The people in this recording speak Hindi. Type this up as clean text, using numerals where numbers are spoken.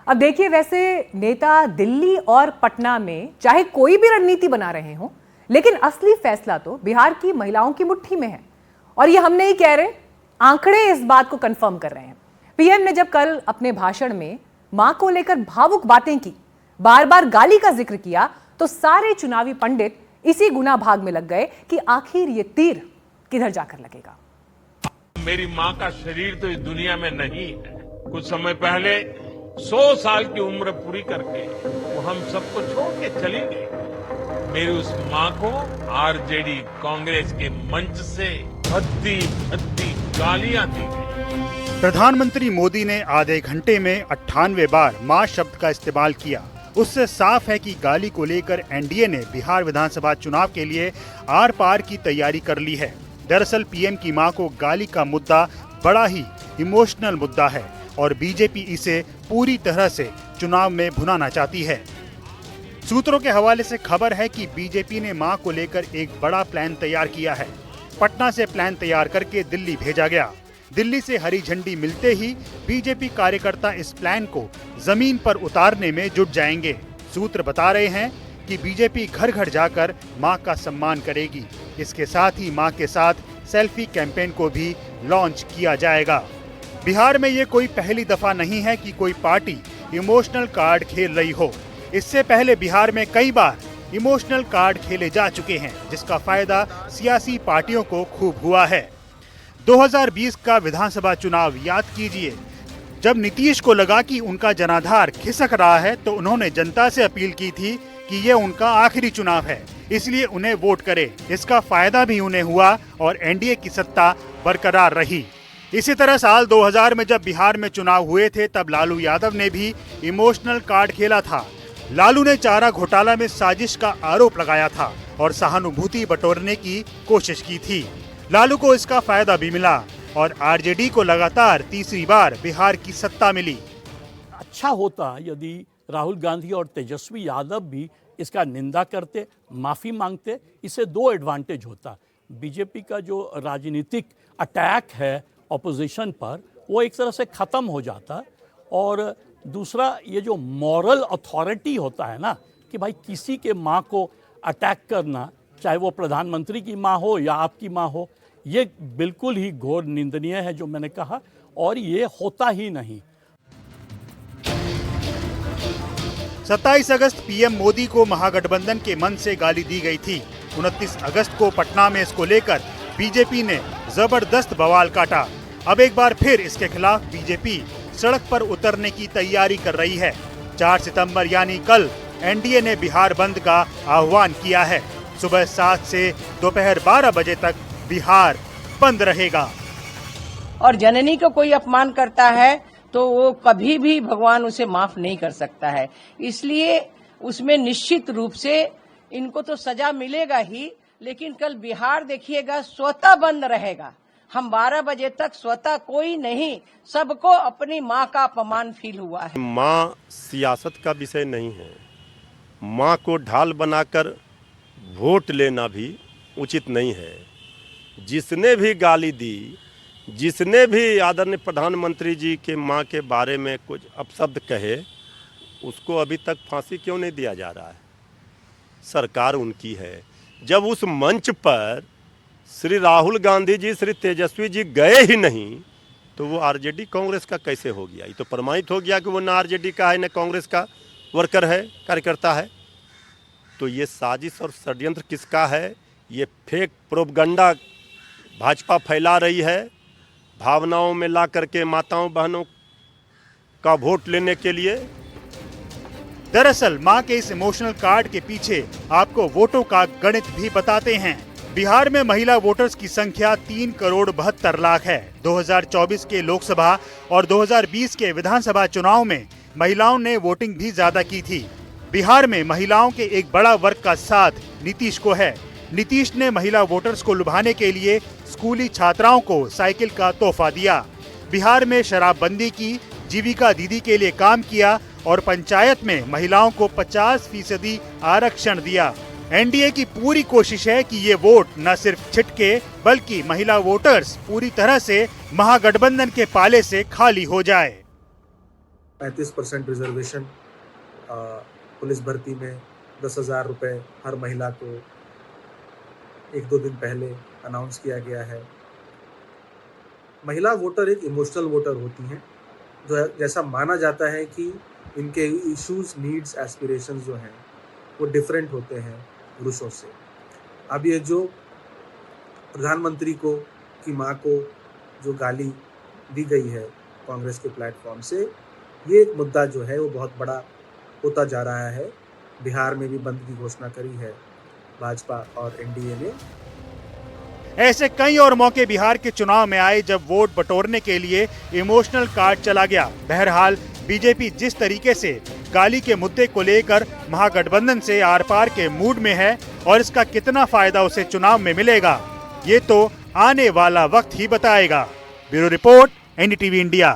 अब देखिए, वैसे नेता दिल्ली और पटना में चाहे कोई भी रणनीति बना रहे हों, लेकिन असली फैसला तो बिहार की महिलाओं की मुट्ठी में है। और ये हम नहीं कह रहे, आंकड़े इस बात को कंफर्म कर रहे हैं। पीएम ने जब कल अपने भाषण में मां को लेकर भावुक बातें की, बार बार गाली का जिक्र किया, तो सारे चुनावी पंडित इसी गुना भाग में लग गए कि आखिर ये तीर किधर जाकर लगेगा। मेरी मां का शरीर तो इस दुनिया में नहीं है। कुछ समय पहले 100 साल की उम्र पूरी करके वो हम सबको छोड़ के चली गई। मेरी उस मां को आरजेडी कांग्रेस के मंच से भद्दी भद्दी गालियां दी गई। प्रधानमंत्री मोदी ने आधे घंटे में 98 बार मां शब्द का इस्तेमाल किया। उससे साफ है कि गाली को लेकर एनडीए ने बिहार विधानसभा चुनाव के लिए आर पार की तैयारी कर ली है। दरअसल पीएम की मां को गाली का मुद्दा बड़ा ही इमोशनल मुद्दा है और बीजेपी इसे पूरी तरह से चुनाव में भुनाना चाहती है। सूत्रों के हवाले से खबर है कि बीजेपी ने मां को लेकर एक बड़ा प्लान तैयार किया है। पटना से प्लान तैयार करके दिल्ली भेजा गया। दिल्ली से हरी झंडी मिलते ही बीजेपी कार्यकर्ता इस प्लान को जमीन पर उतारने में जुट जाएंगे। सूत्र बता रहे हैं कि बीजेपी घर घर जाकर मां का सम्मान करेगी। इसके साथ ही मां के साथ सेल्फी कैंपेन को भी लॉन्च किया जाएगा। बिहार में ये कोई पहली दफा नहीं है कि कोई पार्टी इमोशनल कार्ड खेल रही हो। इससे पहले बिहार में कई बार इमोशनल कार्ड खेले जा चुके हैं, जिसका फायदा सियासी पार्टियों को खूब हुआ है। 2020 का विधानसभा चुनाव याद कीजिए। जब नीतीश को लगा कि उनका जनाधार खिसक रहा है, तो उन्होंने जनता से अपील की थी कि ये उनका आखिरी चुनाव है, इसलिए उन्हें वोट करें। इसका फायदा भी उन्हें हुआ और एनडीए की सत्ता बरकरार रही। इसी तरह साल 2000 में जब बिहार में चुनाव हुए थे, तब लालू यादव ने भी इमोशनल कार्ड खेला था। लालू ने चारा घोटाला में साजिश का आरोप लगाया था और सहानुभूति बटोरने की कोशिश की थी। लालू को इसका फायदा भी मिला और आरजेडी को लगातार तीसरी बार बिहार की सत्ता मिली। अच्छा होता यदि राहुल गांधी और तेजस्वी यादव भी इसका निंदा करते, माफी मांगते। इससे दो एडवांटेज होता। बीजेपी का जो राजनीतिक अटैक है ऑपोजिशन पर, वो एक तरह से खत्म हो जाता। और दूसरा, ये जो मॉरल अथॉरिटी होता है ना, कि भाई किसी के माँ को अटैक करना, चाहे वो प्रधानमंत्री की माँ हो या आपकी माँ हो, ये बिल्कुल ही घोर निंदनीय है, जो मैंने कहा, और ये होता ही नहीं। 27 अगस्त पीएम मोदी को महागठबंधन के मन से गाली दी गई थी। 29 अगस्त को पटना में इसको लेकर बीजेपी ने जबरदस्त बवाल काटा। अब एक बार फिर इसके खिलाफ बीजेपी सड़क पर उतरने की तैयारी कर रही है। 4 सितंबर यानी कल एनडीए ने बिहार बंद का आह्वान किया है। सुबह 7 से दोपहर 12 बजे तक बिहार बंद रहेगा। और जननी को कोई अपमान करता है तो वो कभी भी भगवान उसे माफ नहीं कर सकता है। इसलिए उसमें निश्चित रूप से इनको तो सजा मिलेगा ही, लेकिन कल बिहार देखिएगा स्वतः बंद रहेगा। हम 12 बजे तक स्वतः कोई नहीं, सबको अपनी माँ का अपमान फील हुआ है। माँ सियासत का विषय नहीं है। माँ को ढाल बनाकर वोट लेना भी उचित नहीं है। जिसने भी गाली दी, जिसने भी आदरणीय प्रधानमंत्री जी के माँ के बारे में कुछ अपशब्द कहे, उसको अभी तक फांसी क्यों नहीं दिया जा रहा है? सरकार उनकी है। जब उस मंच पर श्री राहुल गांधी जी, श्री तेजस्वी जी गए ही नहीं, तो वो आरजेडी कांग्रेस का कैसे हो गया? ये तो प्रमाणित हो गया कि वो ना आरजेडी का है, ना कांग्रेस का वर्कर है, कार्यकर्ता है। तो ये साजिश और षड्यंत्र किसका है? ये फेक प्रोपगंडा भाजपा फैला रही है, भावनाओं में ला करके माताओं बहनों का वोट लेने के लिए। दरअसल मां के इस इमोशनल कार्ड के पीछे आपको वोटों का गणित भी बताते हैं। बिहार में महिला वोटर्स की संख्या 3 करोड़ 72 लाख है। 2024 के लोकसभा और 2020 के विधानसभा चुनाव में महिलाओं ने वोटिंग भी ज्यादा की थी। बिहार में महिलाओं के एक बड़ा वर्ग का साथ नीतीश को है। नीतीश ने महिला वोटर्स को लुभाने के लिए स्कूली छात्राओं को साइकिल का तोहफा दिया। बिहार में शराबबंदी की, जीविका दीदी के लिए काम किया और पंचायत में महिलाओं को 50% आरक्षण दिया। एनडीए की पूरी कोशिश है कि ये वोट न सिर्फ छिटके, बल्कि महिला वोटर्स पूरी तरह से महागठबंधन के पाले से खाली हो जाए। 35% रिजर्वेशन पुलिस भर्ती में 10,000 रुपये हर महिला को 1-2 दिन पहले अनाउंस किया गया है। महिला वोटर एक इमोशनल वोटर होती हैं, जो जैसा माना जाता है कि इनके इश्यूज, नीड्स, एस्पिरेशंस जो हैं वो डिफरेंट होते हैं पुरुषों से। अब ये जो प्रधानमंत्री को की मां को जो गाली दी गई है कांग्रेस के प्लेटफॉर्म से, ये एक मुद्दा जो है वो बहुत बड़ा होता जा रहा है। बिहार में भी बंद की घोषणा करी है भाजपा और एनडीए ने। ऐसे कई और मौके बिहार के चुनाव में आए जब वोट बटोरने के लिए इमोशनल कार्ड चला गया। बहरहाल बीजेपी जिस तरीके से गाली के मुद्दे को लेकर महागठबंधन से आर पार के मूड में है और इसका कितना फायदा उसे चुनाव में मिलेगा, ये तो आने वाला वक्त ही बताएगा। Bureau report, NDTV India.